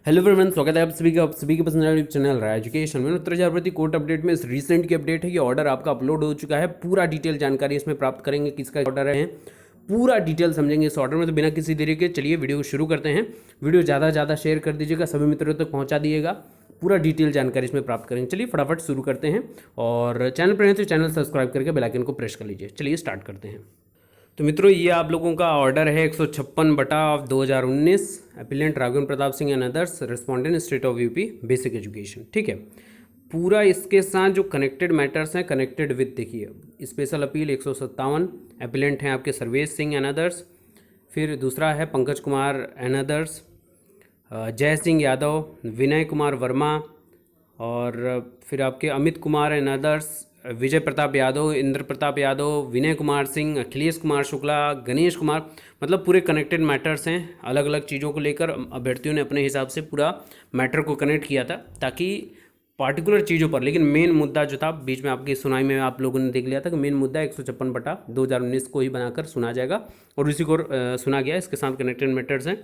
Hello everyone, स्वागत है आप सभी के पसंदीदा यूट्यूब चैनल रहा एजुकेशन में। उत्तर जागृति कोर्ट अपडेट में इस रिसेंट की अपडेट है कि ऑर्डर आपका अपलोड हो चुका है। पूरा डिटेल जानकारी इसमें प्राप्त करेंगे, किसका ऑर्डर है, पूरा डिटेल समझेंगे इस ऑर्डर में। तो बिना किसी देरी के चलिए वीडियो को शुरू करते हैं। वीडियो ज़्यादा से ज़्यादा शेयर कर दीजिएगा, सभी मित्रों तक पहुँचा दिएगा। पूरा डिटेल जानकारी इसमें प्राप्त करेंगे। चलिए फटाफट शुरू करते हैं, और चैनल पर हैं तो चैनल सब्सक्राइब करके बेल आइकन को प्रेस कर लीजिए। चलिए स्टार्ट करते हैं। तो मित्रों, ये आप लोगों का ऑर्डर है 156/2019, appellant Raghavendra Pratap Singh and others, respondent state of UP, basic education. ठीक है, पूरा इसके साथ जो कनेक्टेड मैटर्स हैं, कनेक्टेड विद, देखिए स्पेशल अपील 157, एपिलेंट हैं आपके सर्वेश सिंह एंड अदर्स। फिर दूसरा है पंकज कुमार एंड अदर्स, जय सिंह यादव, विनय कुमार वर्मा, और फिर आपके अमित कुमार एंड अदर्स, विजय प्रताप यादव, इंद्र प्रताप यादव, विनय कुमार सिंह, अखिलेश कुमार शुक्ला, गणेश कुमार। मतलब पूरे कनेक्टेड मैटर्स हैं। अलग अलग चीज़ों को लेकर अभ्यर्थियों ने अपने हिसाब से पूरा मैटर को कनेक्ट किया था, ताकि पार्टिकुलर चीज़ों पर, लेकिन मेन मुद्दा जो था, बीच में आपकी सुनाई में आप लोगों ने देख लिया था कि मेन मुद्दा 156/2019 को ही बनाकर सुना जाएगा, और उसी को सुना गया। इसके साथ कनेक्टेड मैटर्स हैं।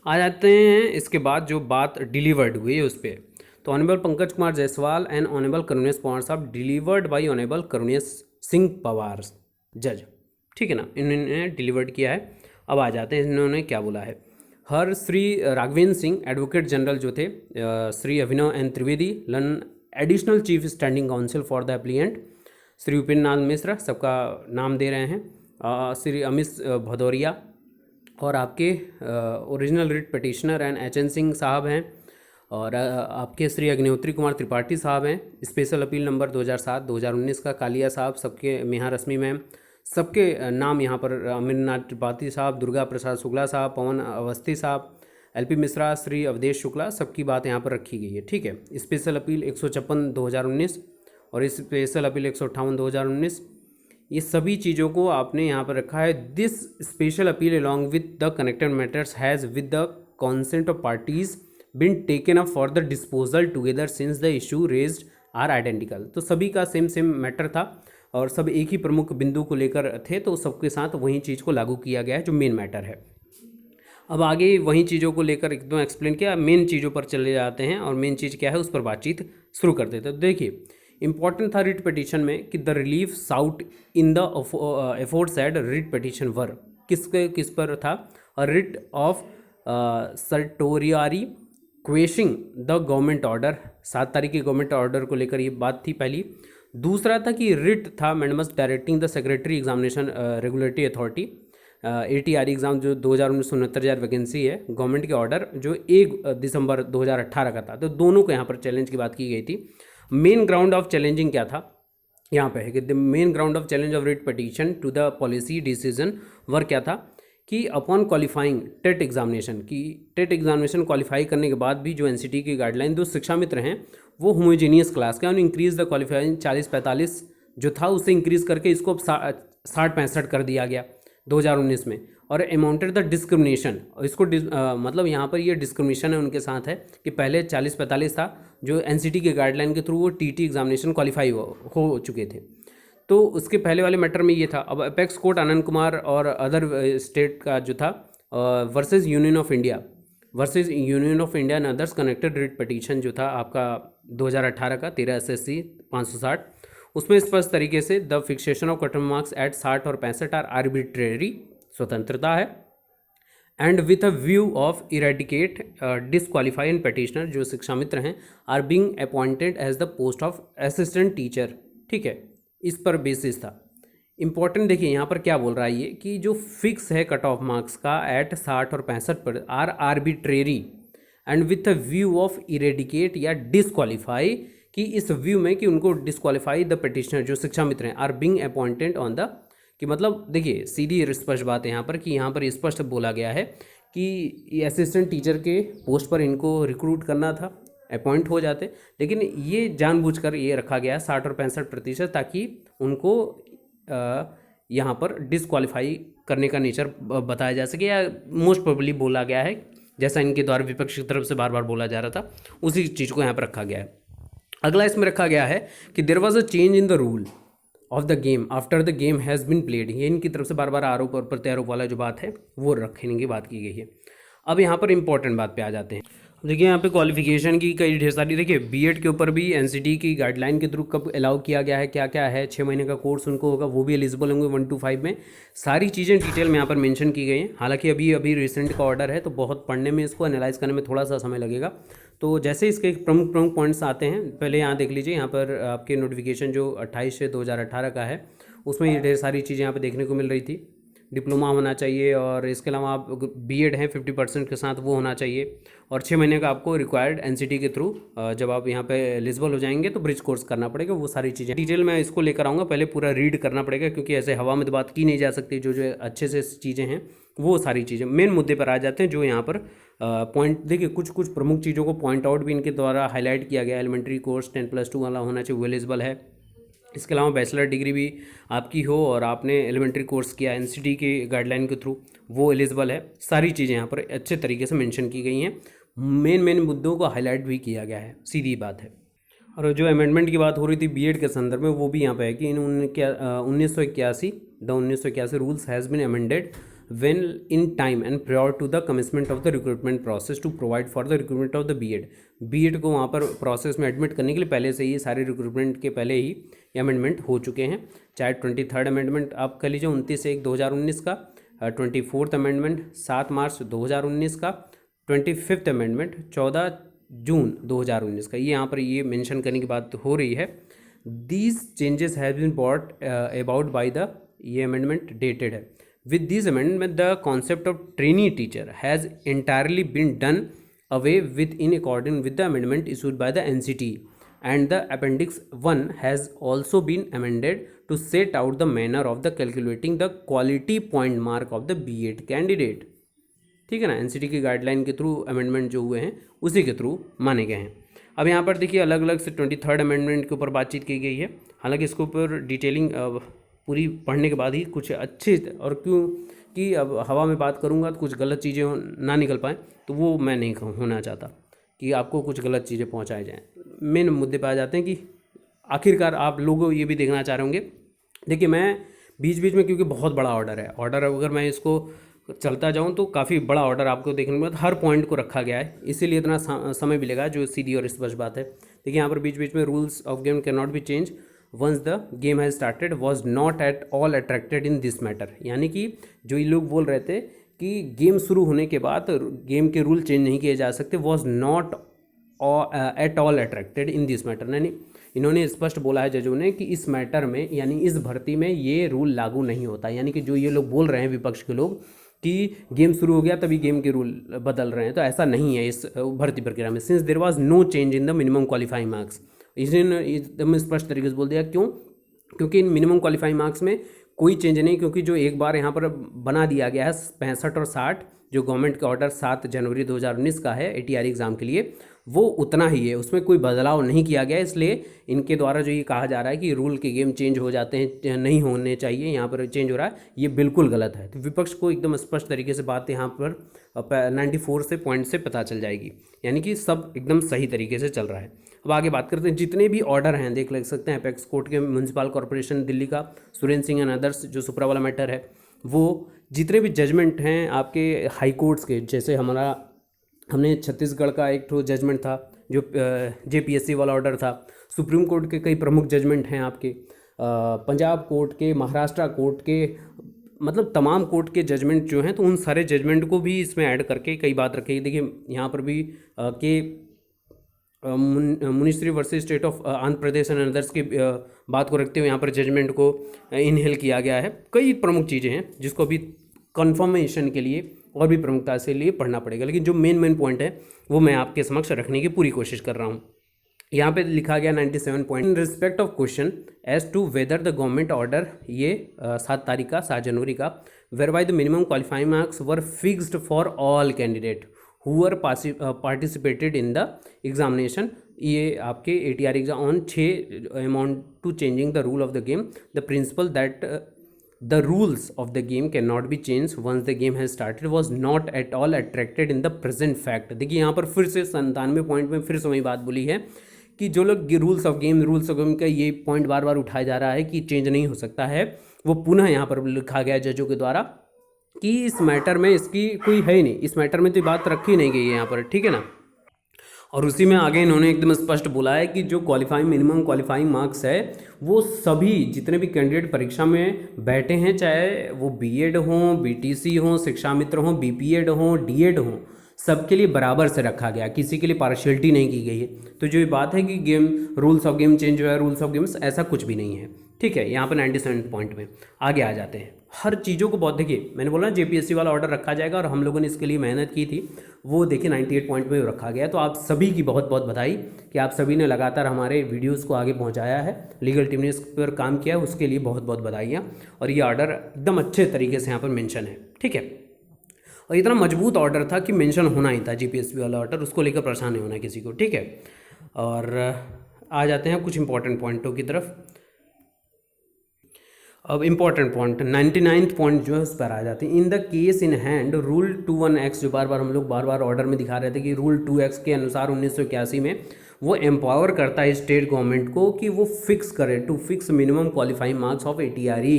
आ जाते हैं इसके बाद जो बात डिलीवर्ड हुई है उस पर। तो honourable Pankaj Kumar Jaiswal and honourable Karunesh Pawar sahab, delivered by honourable Karunesh Singh Pawar जज। ठीक है ना, इन्होंने डिलीवर्ड किया है। अब आ जाते हैं इन्होंने क्या बोला है। हर श्री राघवेंद्र सिंह, एडवोकेट जनरल जो थे, Shri Abhinav N Trivedi, learned additional chief standing counsel for the appellant, Shri Upendra Nath Mishra, सबका नाम दे रहे हैं, श्री अमित भदौरिया, और आपके original writ petitioner and H.N.. Singh साहब हैं, और आपके श्री अग्निहोत्री कुमार त्रिपाठी साहब हैं। स्पेशल अपील नंबर 2007-2019 का कालिया साहब, सबके मेहा रश्मि मैम, सबके नाम यहाँ पर, अमरनाथ त्रिपाठी साहब, दुर्गा प्रसाद शुक्ला साहब, पवन अवस्थी साहब, एल.पी. मिश्रा, श्री अवधेश शुक्ला, सबकी बात यहाँ पर रखी गई है। ठीक है, स्पेशल अपील 156/2019 और स्पेशल अपील 158/2019, ये सभी चीज़ों को आपने यहाँ पर रखा है। This special appeal along with the connected matters has with the consent of parties been taken up for the disposal together since the issue raised are identical. तो सभी का सेम मैटर था, और सब एक ही प्रमुख बिंदु को लेकर थे, तो सबके साथ वही चीज़ को लागू किया गया है जो मेन मैटर है। अब आगे वही चीज़ों को लेकर एकदम एक्सप्लेन किया, मेन चीज़ों पर चले जाते हैं, और मेन चीज़ क्या है उस पर बातचीत शुरू कर देते हैं। तो देखिए, इंपॉर्टेंट था रिट पिटीशन में कि the relief sought in the aforesaid writ petition were, किस पर था, और writ of certiorari quashing the government order, 7 तारीख के गवर्नमेंट ऑर्डर को लेकर ये बात थी पहली। दूसरा था कि रिट था mandamus directing the secretary examination regulatory authority, ATRE exam जो 2019-69,000 वैकेंसी है, गवर्नमेंट के ऑर्डर जो 1 दिसंबर 2018 का था। तो दोनों को यहाँ पर चैलेंज की बात की गई थी। मेन ग्राउंड ऑफ चैलेंजिंग क्या था यहाँ पे है कि the main ground of challenge of writ petition to the policy decision were क्या था कि अपॉन क्वालिफाइंग टेट एग्जामिनेशन, की टेट एग्जामिनेशन क्वालिफाई करने के बाद भी जो NCT की गाइडलाइन, जो शिक्षा मित्र हैं वो होमोजीनियस क्लास का, इंक्रीज द क्वालिफाइंग 40-45 जो था उससे इंक्रीज करके इसको अब 60-65 कर दिया गया 2019 में, और अमाउंटेड द डिस्क्रिमिनेशन, इसको मतलब यहाँ पर ये डिस्क्रिमिनेशन है उनके साथ है कि पहले 40-45 था जो NCT के गाइडलाइन के थ्रू वो TT एग्जामिनेशन क्वालिफाई हो चुके थे। तो उसके पहले वाले मैटर में ये था। अब अपेक्स कोर्ट आनंद कुमार और अदर स्टेट का जो था versus union of India and others connected writ petition जो था आपका 2018 का 13 SSC 560, उसमें स्पष्ट तरीके से the fixation of cut marks at 60 और 65 आर आर्बिट्रेरी, स्वतंत्रता है, and with a view of eradicate disqualified petitioner जो शिक्षा मित्र हैं are being appointed as the post of assistant teacher. ठीक है, इस पर बेसिस था। इंपॉर्टेंट देखिए यहाँ पर क्या बोल रहा है ये कि जो फिक्स है कट ऑफ मार्क्स का एट 60 और 65 पर are arbitrary and with a view of eradicate या डिसक्वालीफाई, कि इस व्यू में कि उनको डिसक्वालीफाई द पिटिशनर जो शिक्षा मित्र हैं are being appointed on the, कि मतलब देखिए सीधी स्पष्ट बात है यहाँ पर कि यहाँ पर स्पष्ट बोला गया है कि असिस्टेंट टीचर के पोस्ट पर इनको रिक्रूट करना था, अपॉइंट हो जाते, लेकिन ये जानबूझकर ये रखा गया है 60 और 65%, ताकि उनको यहाँ पर डिसक्वालीफाई करने का नेचर बताया जा सके, या मोस्ट प्रोबेबली बोला गया है, जैसा इनके द्वारा विपक्ष की तरफ से बार बार बोला जा रहा था, उसी चीज़ को यहाँ पर रखा गया है। अगला इसमें रखा गया है कि there was a change in the rule of the game after the game has been played. ये इनकी तरफ से बार बार आरोप और प्रत्यारोप वाला जो बात है वो रखने की बात की गई है। अब यहाँ पर इंपॉर्टेंट बात पे आ जाते हैं। देखिए यहाँ पे क्वालिफिकेशन की कई ढेर सारी, देखिए बीएड के ऊपर भी एनसीटी की गाइडलाइन के थ्रू कब अलाउ किया गया है, क्या क्या है, 6 महीने का कोर्स उनको होगा, वो भी एलिजिबल होंगे 1 to 5 में। सारी चीज़ें डिटेल में यहाँ पर मेंशन की गई हैं। हालांकि अभी अभी रिसेंट का ऑर्डर है तो बहुत पढ़ने में, इसको एनालाइज करने में थोड़ा सा समय लगेगा। तो जैसे इसके प्रमुख प्रमुख पॉइंट्स आते हैं, पहले यहाँ देख लीजिए। यहाँ पर आपके नोटिफिकेशन जो 28/2018 का है, उसमें ये ढेर सारी चीज़ें यहाँ पर देखने को मिल रही थी। डिप्लोमा होना चाहिए और इसके अलावा आप बीएड हैं 50% के साथ, वो होना चाहिए। और 6 महीने का आपको रिक्वायर्ड एनसीटी के थ्रू जब आप यहाँ पे एलिजिबल हो जाएंगे तो ब्रिज कोर्स करना पड़ेगा। वो सारी चीज़ें डिटेल में इसको लेकर आऊँगा, पहले पूरा रीड करना पड़ेगा क्योंकि ऐसे हवा में तो बात की नहीं जा सकती। जो जो अच्छे से चीज़ें हैं वो सारी चीज़ें मेन मुद्दे पर आ जाते हैं, जो यहाँ पर पॉइंट देखिए, कुछ कुछ प्रमुख चीज़ों को पॉइंट आउट भी इनके द्वारा हाईलाइट किया गया। एलिमेंट्री कोर्स 10+2 वाला होना चाहिए, वो एलिजिबल है। इसके अलावा बैचलर डिग्री भी आपकी हो और आपने एलिमेंट्री कोर्स किया एनसीटी के गाइडलाइन के थ्रू, वो एलिजिबल है। सारी चीज़ें यहाँ पर अच्छे तरीके से मेंशन की गई हैं, मेन मुद्दों को हाईलाइट भी किया गया है, सीधी बात है। और जो अमेंडमेंट की बात हो रही थी बीएड के संदर्भ में, वो भी यहाँ पे है कि in 1981 rules has been amended when in time and prior to the commencement of the recruitment process to provide for the recruitment of the B Ed को वहाँ पर प्रोसेस में एडमिट करने के लिए पहले से ही सारे रिक्रूटमेंट के पहले ही अमेंडमेंट हो चुके हैं। चाहे 23rd अमेंडमेंट आप कर लीजिए 29/1/2019 का, 24th अमेंडमेंट 7 मार्च 2019 का, 25th अमेंडमेंट 14 जून 2019 का, ये यहाँ पर ये मेंशन करने की बात हो रही है। These changes have been bought about by the, ये अमेंडमेंट डेटेड है। With this amendment, the concept of trainee teacher has entirely been done away with in accordance with the amendment issued by the NCT, and the Appendix 1 has also been amended to set out the manner of the calculating the quality point mark of the B.Ed candidate। ठीक है ना, NCT की guideline के through amendment जो हुए हैं उसी के थ्रू माने गए हैं। अब यहाँ पर देखिए अलग अलग से 23rd अमेंडमेंट के ऊपर बातचीत की गई है। हालांकि इसके ऊपर डिटेलिंग पूरी पढ़ने के बाद ही कुछ अच्छे, और क्यों कि अब हवा में बात करूँगा तो कुछ गलत चीज़ें ना निकल पाएँ, तो वो मैं नहीं होना चाहता कि आपको कुछ गलत चीज़ें पहुँचाई जाएँ। मेन मुद्दे पर आ जाते हैं कि आखिरकार आप लोग ये भी देखना चाह रहे होंगे। देखिए मैं बीच बीच में, क्योंकि बहुत बड़ा ऑर्डर है, ऑर्डर अगर मैं इसको चलता जाऊं तो काफ़ी बड़ा ऑर्डर आपको देखने को मिलेगा, हर पॉइंट को रखा गया है, इसीलिए इतना समय भी लेगा, जो सीधी और स्पष्ट बात है। देखिए यहाँ पर बीच बीच में rules of game can not be change once the game has started was not at all attracted in this matter. यानी कि जो ये लोग बोल रहे थे कि गेम शुरू होने के बाद गेम के रूल चेंज नहीं किए जा सकते, was not at all attracted in this matter. यानी इन्होंने स्पष्ट बोला है जजों ने कि इस मैटर में, यानी इस भर्ती में ये रूल लागू नहीं होता। यानी कि जो ये लोग बोल रहे हैं विपक्ष के लोग कि गेम शुरू हो गया तभी गेम के रूल बदल रहे हैं, तो ऐसा नहीं है इस भर्ती प्रक्रिया में। Since there was no change in the minimum qualifying marks, इसने एकदम स्पष्ट तरीके से बोल दिया। क्यों? क्योंकि इन मिनिमम क्वालिफाइंग मार्क्स में कोई चेंज नहीं, क्योंकि जो एक बार यहाँ पर बना दिया गया है 65 और 60, जो गवर्नमेंट का ऑर्डर 7 जनवरी 2019 का है एटीआर एग्ज़ाम के लिए, वो उतना ही है, उसमें कोई बदलाव नहीं किया गया। इसलिए इनके द्वारा जो ये कहा जा रहा है कि रूल के गेम चेंज हो जाते हैं, नहीं होने चाहिए, यहाँ पर चेंज हो रहा है, ये बिल्कुल गलत है। तो विपक्ष को एकदम स्पष्ट तरीके से बात यहाँ पर 94 से पॉइंट से पता चल जाएगी, यानी कि सब एकदम सही तरीके से चल रहा है। अब आगे बात करते हैं, जितने भी ऑर्डर हैं देख लग सकते हैं, अपेक्स कोर्ट के म्यूनसिपल कॉर्पोरेशन दिल्ली का, सुरेंद्र सिंह एंड अदर्स, जो सुप्रा वाला मैटर है, वो जितने भी जजमेंट हैं आपके हाई कोर्ट्स के, जैसे हमने छत्तीसगढ़ का एक तो जजमेंट था जो जेपीएससी वाला ऑर्डर था, सुप्रीम कोर्ट के कई प्रमुख जजमेंट हैं आपके, पंजाब कोर्ट के, महाराष्ट्र कोर्ट के, मतलब तमाम कोर्ट के जजमेंट जो हैं, तो उन सारे जजमेंट को भी इसमें ऐड करके कई बात रखी। देखिए यहाँ पर भी के Munishri versus state of Andhra Pradesh and others की बात को रखते हुए यहाँ पर जजमेंट को इनहेल किया गया है। कई प्रमुख चीज़ें हैं जिसको अभी कन्फर्मेशन के लिए और भी प्रमुखता से लिए पढ़ना पड़ेगा, लेकिन जो मेन पॉइंट है वो मैं आपके समक्ष रखने की पूरी कोशिश कर रहा हूँ। यहाँ पे लिखा गया 97 point, in respect of question as to whether the government order, ये 7 जनवरी का, whereby the minimum qualifying marks were fixed for all candidate who are participated in the examination, ये आपके ATR exam on 6 amount to changing the rule of the game, the principle that the rules of the game cannot be changed once the game has started was not at all attracted in the present fact। देखिए यहाँ पर फिर से 97 point में फिर से वही बात बोली है कि जो लोग रूल्स ऑफ गेम का ये पॉइंट बार बार उठाया जा रहा है कि चेंज नहीं हो सकता है, वो पुनः यहाँ पर लिखा गया जजों के द्वारा कि इस मैटर में इसकी कोई है ही नहीं, इस मैटर में तो बात रखी नहीं गई है यहाँ पर, ठीक है ना। और उसी में आगे इन्होंने एकदम स्पष्ट बोला है कि जो क्वालिफाइंग मिनिमम क्वालिफाइंग मार्क्स है वो सभी जितने भी कैंडिडेट परीक्षा में बैठे हैं, चाहे वो बीएड हों, बीटीसी हों, शिक्षा मित्र हों, बीपीएड हों, डीएड हों, सबके लिए बराबर से रखा गया, किसी के लिए पार्शियलिटी नहीं की गई है। तो जो ये बात है कि game rules of game change हुआ है, रूल्स ऑफ गेम्स, ऐसा कुछ भी नहीं है। ठीक है, यहाँ पर 97 पॉइंट में आगे आ जाते हैं। हर चीज़ों को बहुत देखिए, मैंने बोला जेपीएससी वाला ऑर्डर रखा जाएगा और हम लोगों ने इसके लिए मेहनत की थी, वो देखिए 98 पॉइंट में रखा गया। तो आप सभी की बहुत बहुत बधाई कि आप सभी ने लगातार हमारे वीडियोज़ को आगे पहुँचाया है, लीगल टीम ने इस पर काम किया है, उसके लिए बहुत बहुत बधाइयाँ। और ये ऑर्डर एकदम अच्छे तरीके से यहाँ पर मेंशन है। ठीक है, और इतना मजबूत ऑर्डर था कि मेंशन होना ही था जीपीएससी वाला ऑर्डर, उसको लेकर परेशान नहीं होना किसी को। ठीक है, और आ जाते हैं कुछ इंपॉर्टेंट पॉइंटों की तरफ। अब इंपॉर्टेंट पॉइंट 99 पॉइंट जो है उस पर आ जाते हैं। In the case in hand rule 21X, जो बार बार हम लोग बार बार ऑर्डर में दिखा रहे थे कि रूल 2X के अनुसार 1981 में वो एम्पावर करता है स्टेट गवर्नमेंट को कि वो फिक्स करे, to fix minimum qualifying marks of ATRE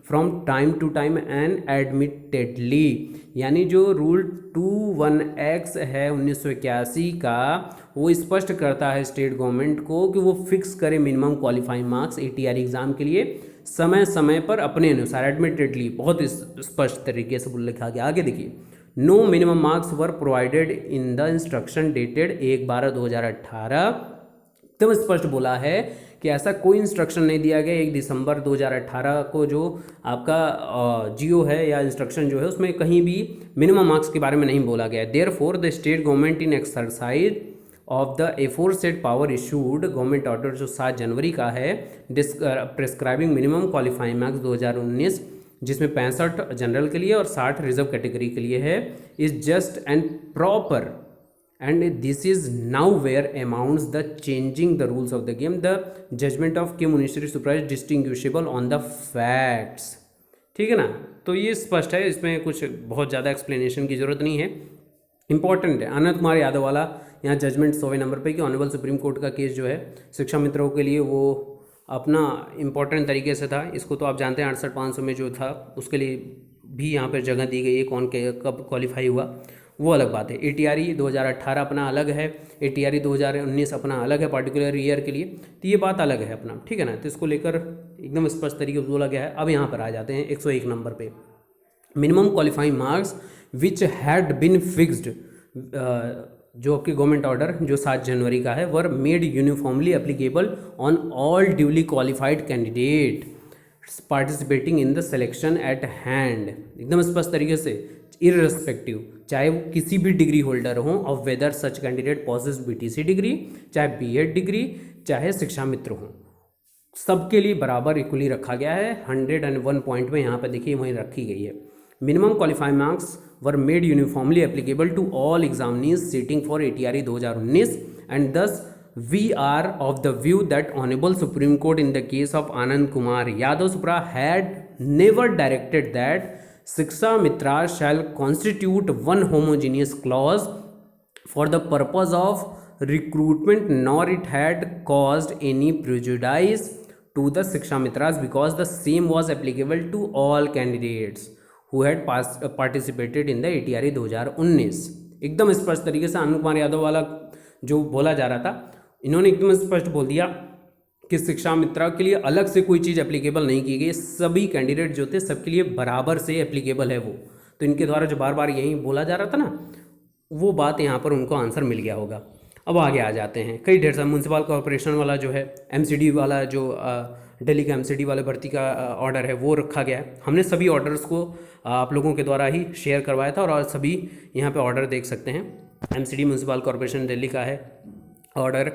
from time to time and admittedly. यानी जो रूल 21X है 1981 का, वो स्पष्ट करता है स्टेट गवर्नमेंट को कि वो फिक्स करे minimum qualifying marks ATRE exam के लिए समय समय पर अपने अनुसार, एडमिटेडली, बहुत स्पष्ट तरीके से लिखा गया। आगे देखिए, no minimum marks were provided in the instruction dated 1/12/2018। एकदम स्पष्ट बोला है कि ऐसा कोई इंस्ट्रक्शन नहीं दिया गया 1 दिसंबर 2018 को, जो आपका जियो है या इंस्ट्रक्शन जो है उसमें कहीं भी मिनिमम मार्क्स के बारे में नहीं बोला गया है। Therefore the state government in exercise of the aforesaid power issued government order जो 7 जनवरी का है, प्रिस्क्राइबिंग मिनिमम क्वालिफाइंग मार्क्स 2019, जिसमें 65 जनरल के लिए और 60 रिजर्व कैटेगरी के लिए है, is just and proper and this is now where amounts the changing the rules of the game, the judgement of K ministry supervise distinguishable on the facts. ठीक है ना, तो ये स्पष्ट है, इसमें कुछ बहुत ज़्यादा एक्सप्लेनेशन की जरूरत नहीं है। इंपॉर्टेंट है आनंद कुमार यादव वाला यहाँ जजमेंट 100वें नंबर पे कि ऑनरेबल सुप्रीम कोर्ट का केस जो है शिक्षा मित्रों के लिए वो अपना इम्पोर्टेंट तरीके से था। इसको तो आप जानते हैं 68,500 में जो था उसके लिए भी यहाँ पर जगह दी गई है, कौन कब क्वालिफाई हुआ वो अलग बात है। ATRE 2018 अपना अलग है, ATRE 2019 अपना अलग है पार्टिकुलर ईयर के लिए, तो ये बात अलग है अपना। ठीक है ना, तो इसको लेकर एकदम स्पष्ट तरीके से बोला गया है। अब यहाँ पर आ जाते हैं 101 नंबर पे, minimum qualifying marks which had been fixed, जो आपकी गवर्नमेंट ऑर्डर जो 7 जनवरी का है, were made uniformly applicable on all duly qualified candidate participating in the selection at hand. एकदम स्पष्ट तरीके से, इररिस्पेक्टिव, चाहे वो किसी भी डिग्री होल्डर हो of whether such candidate possess BTC degree, चाहे BEd डिग्री, चाहे शिक्षा मित्र हो, सबके लिए बराबर इक्वली रखा गया है। 101 पॉइंट में यहाँ पर देखिए वहीं रखी गई है। Minimum qualifying marks were made uniformly applicable to all examinees sitting for ATRE 2019 and thus we are of the view that Honorable Supreme Court in the case of Anand Kumar Yadav Supra had never directed that Shiksha Mitra shall constitute one homogeneous clause for the purpose of recruitment, nor it had caused any prejudice to the Shiksha Mitras because the same was applicable to all candidates who had participated in the ATRE 2019। एकदम स्पष्ट तरीके से आनंद कुमार यादव वाला जो बोला जा रहा था, इन्होंने एकदम स्पष्ट बोल दिया कि शिक्षा मित्रा के लिए अलग से कोई चीज़ एप्लीकेबल नहीं की गई, सभी कैंडिडेट जो थे सबके लिए बराबर से एप्लीकेबल है वो। तो इनके द्वारा जो बार बार यही बोला जा रहा था ना, वो बात यहाँ पर उनको आंसर मिल गया होगा। अब आगे आ जाते हैं, कई ढेर सारा म्यूनसिपल कॉर्पोरेशन वाला जो है MCD वाला, जो दिल्ली का MCD वाले भर्ती का ऑर्डर है वो रखा गया है। हमने सभी ऑर्डर्स को आप लोगों के द्वारा ही शेयर करवाया था और सभी यहाँ पे ऑर्डर देख सकते हैं। MCD म्यूनसिपल कॉर्पोरेशन दिल्ली का है ऑर्डर।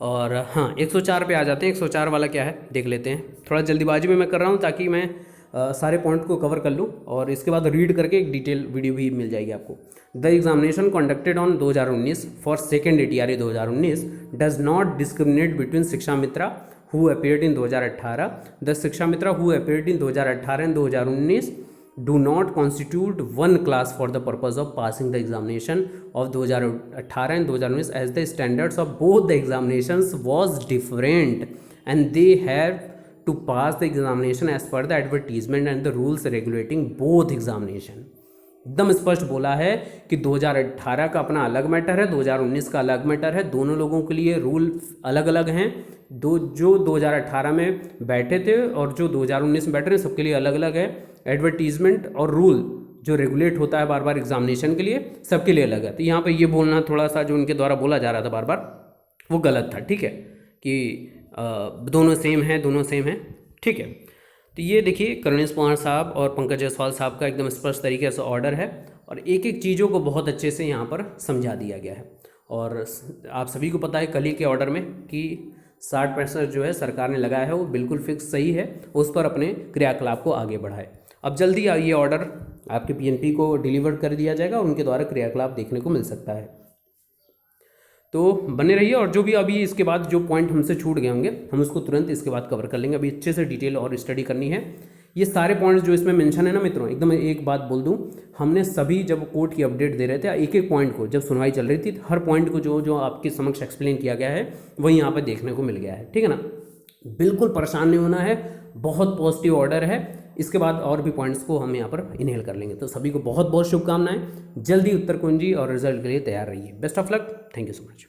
और हाँ, 104 पे आ जाते हैं। 104 वाला क्या है देख लेते हैं। थोड़ा जल्दीबाजी में मैं कर रहा हूँ ताकि मैं सारे पॉइंट को कवर कर लूँ और इसके बाद रीड करके एक डिटेल वीडियो भी मिल जाएगी आपको। The examination conducted on 2019 for second ATRE 2019 does not discriminate between शिक्षा मित्रा who appeared in 2018, the शिक्षा मित्रा who appeared in 2018 and 2019 do not constitute one class for the purpose of passing the examination of 2018 and 2019 as the standards of both the examinations was different and they have to pass the examination as per the advertisement and the rules regulating both examination। एकदम स्पष्ट बोला है कि 2018 का अपना अलग matter है, 2019 का अलग मैटर है, दोनों लोगों के लिए रूल अलग अलग हैं। जो 2018 में बैठे थे और जो 2019 में बैठे हैं सबके लिए अलग अलग है। एडवर्टीजमेंट और रूल जो रेगुलेट होता है बार बार एग्जामिनेशन के लिए, सबके लिए अलग है। तो यहाँ पे ये बोलना थोड़ा सा जो उनके द्वारा बोला जा रहा था बार बार, वो गलत था, ठीक है, कि दोनों सेम है, दोनों सेम है, ठीक है। तो ये देखिए करुणेश पवार साहब और पंकज जायसवाल साहब का एकदम स्पष्ट तरीके से ऑर्डर है और एक एक चीज़ों को बहुत अच्छे से यहाँ पर समझा दिया गया है। और आप सभी को पता है कल ही के ऑर्डर में कि 60% जो है सरकार ने लगाया है वो बिल्कुल फिक्स सही है, उस पर अपने क्रियाकलाप को आगे बढ़ाए। अब जल्दी ये ऑर्डर आपके पीएनपी को डिलीवर कर दिया जाएगा और उनके द्वारा क्रियाकलाप देखने को मिल सकता है। तो बने रहिए और जो भी अभी इसके बाद जो पॉइंट हमसे छूट गए होंगे हम उसको तुरंत इसके बाद कवर कर लेंगे। अभी अच्छे से डिटेल और स्टडी करनी है। ये सारे पॉइंट्स जो इसमें मेंशन है ना मित्रों, एकदम एक बात बोल दूं, हमने सभी जब कोर्ट की अपडेट दे रहे थे एक एक पॉइंट को, जब सुनवाई चल रही थी हर पॉइंट को जो जो आपके समक्ष एक्सप्लेन किया गया है वही यहाँ पर देखने को मिल गया है, ठीक है ना। बिल्कुल परेशान नहीं होना है, बहुत पॉजिटिव ऑर्डर है। इसके बाद और भी पॉइंट्स को हम यहाँ पर इनहेल कर लेंगे। तो सभी को बहुत बहुत शुभकामनाएं, जल्दी उत्तर कुंजी और रिजल्ट के लिए तैयार रहिए। Best of luck, thank you so much.